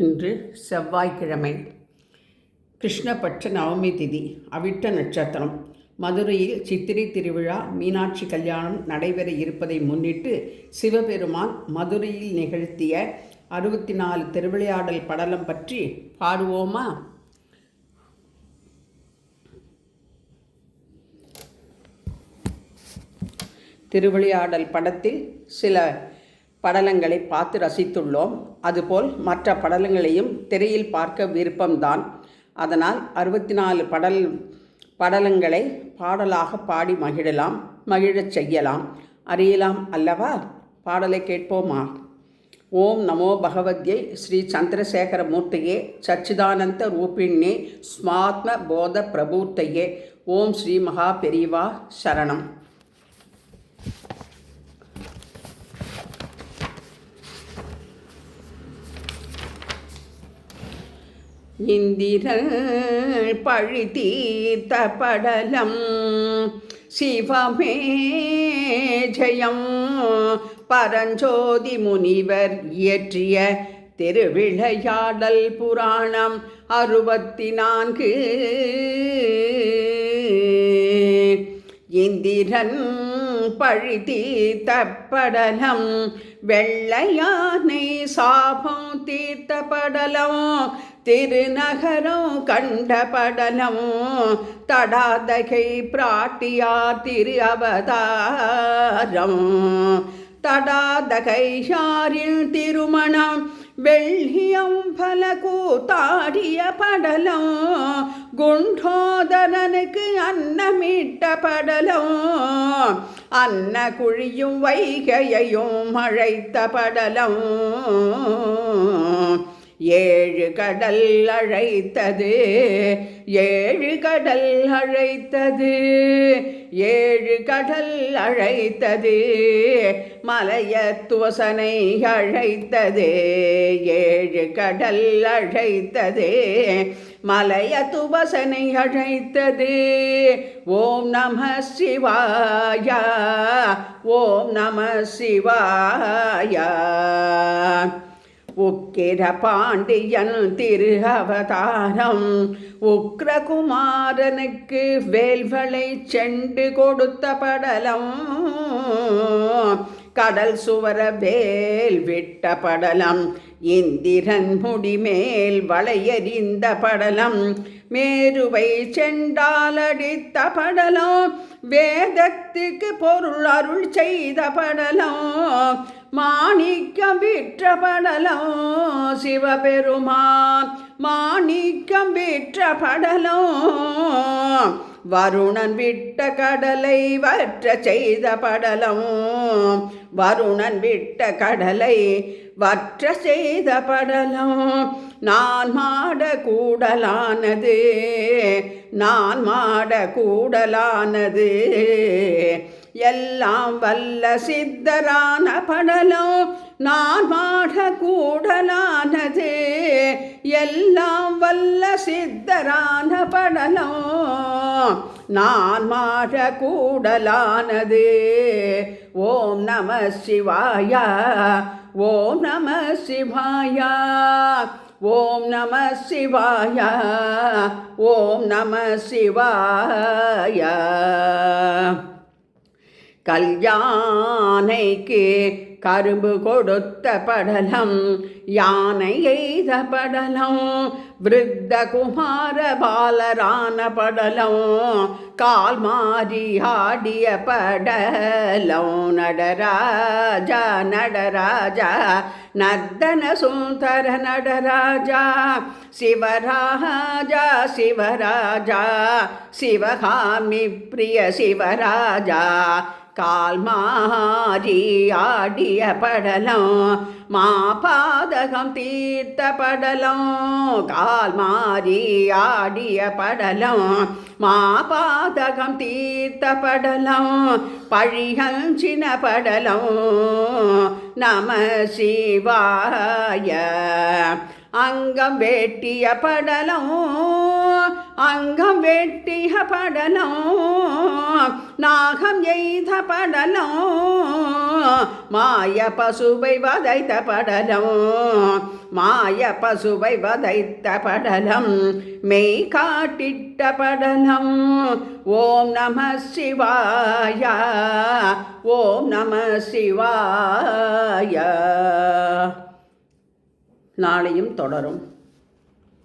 இன்று செவ்வாய்க்கிழமை, கிருஷ்ணபட்ச நவமி திதி, அவிட்ட நட்சத்திரம். மதுரையில் சித்திரை திருவிழா, மீனாட்சி கல்யாணம் நடைபெற இருப்பதை முன்னிட்டு சிவபெருமான் மதுரையில் நிகழ்த்திய 64 திருவிளையாடல் படலம் பற்றி பாடுவோமா? திருவிளையாடல் படத்தில் சில படலங்களை பார்த்து ரசித்துள்ளோம். அதுபோல் மற்ற படலங்களையும் திரையில் பார்க்க விருப்பம்தான். அதனால் 64 படலங்களை பாடலாக பாடி மகிழச் செய்யலாம், அறியலாம் அல்லவா? பாடலை கேட்போமா? ஓம் நமோ பகவத்யை ஸ்ரீ சந்திரசேகர மூர்த்தியே சச்சிதானந்த ரூபிண்யே ஸ்மாத்ம போத பிரபூர்த்தையே. ஓம் ஸ்ரீ மகா பெரிவா சரணம். இந்திரன் பழி தீர்த்த படலம் சிவமே ஜெயம். பரஞ்சோதி முனிவர் இயற்றிய திருவிளையாடல் புராணம் 64. இந்திரன் பழி தீர்த்த படலம், வெள்ளையானை சாபம் தீர்த்த படலம், திருநகரம் கண்ட படலம், தடாதகை பிராட்டியார் திரு அவதாரம், தடாதகையாரின் திருமணம், வெள்ளியம்பல கூத்தாடிய படலம், குண்டோதரனுக்கு அன்னமிட்ட படலம், அன்ன குழியும் வைகையையும் அழைத்த படலம், 7 கடல் அழைத்தது, 7 கடல் அழைத்தது, 7 கடல் அழைத்தது, மலையத்துவசனை அழைத்தது, 7 கடல் அழைத்தது, மலையத்துவசனை அழைத்தது. ஓம் நம சிவாய, ஓம் நம சிவாய. உக்கிர பாண்டியன் திரு அவதாரம், உக்ரகுமாரனுக்கு வேல்வளை செண்டு கொடுத்த படலம், கடல் சுவர வேல் விட்ட படலம், இந்திரன் முடிமேல் வளையறிந்த படலம், மேருவை செண்டால் அடித்த படலம், வேதத்துக்கு பொருள் அருள் செய்த படலம், மாணிக்கம் விற்ற படலம், சிவபெருமான் மாணிக்கம் விற்ற படலம், வருணன் விட்ட கடலை வற்ற செய்த படலம், வருணன் விட்ட கடலை வற்ற செய்த படலம், நான் மாட கூடலானது, நான் மாட கூடலானது, எல்லாம் வல்ல சித்தரான படலம், நான் மாட கூடலானது, எல்லாம் வல்ல சித்தரான படலம், நான் மாட கூடலானது. ஓம் நம சிவாய, ஓம் நம சிவாய, ஓம் நம சிவாய, ஓம் நம சிவாய. கல்யாணைக்கு கரும்பு கொடுத்த படலம், யானை எய்த படலம், விருத்த குமார பாலரான படலம், கால் மாறி ஆடிய படலம், நடராஜா நடராஜா நர்தன சுந்தர நடராஜா, சிவராஜா சிவராஜா சிவகாமி பிரிய சிவராஜா, கால் மாறி ஆடிய படலம், மாபாதகம் தீர்த்த படலம், கால் மாறி ஆடிய படலம், மாபாதகம் தீர்த்த படலம், பழிகஞ்சின படலம், நம சிவாய. அங்கம் வேட்டிய படலம் அங்கம் வேட்டிய படலம் நாகம் எய்த படலம் மாய பசுவை வதைத்த படலம் மாய பசுவை வதைத்த படலம் மெய் காட்டிட்ட படலம். ஓம் நம சிவாய ஓம் நம சிவாய. நாளையும் தொடரும்.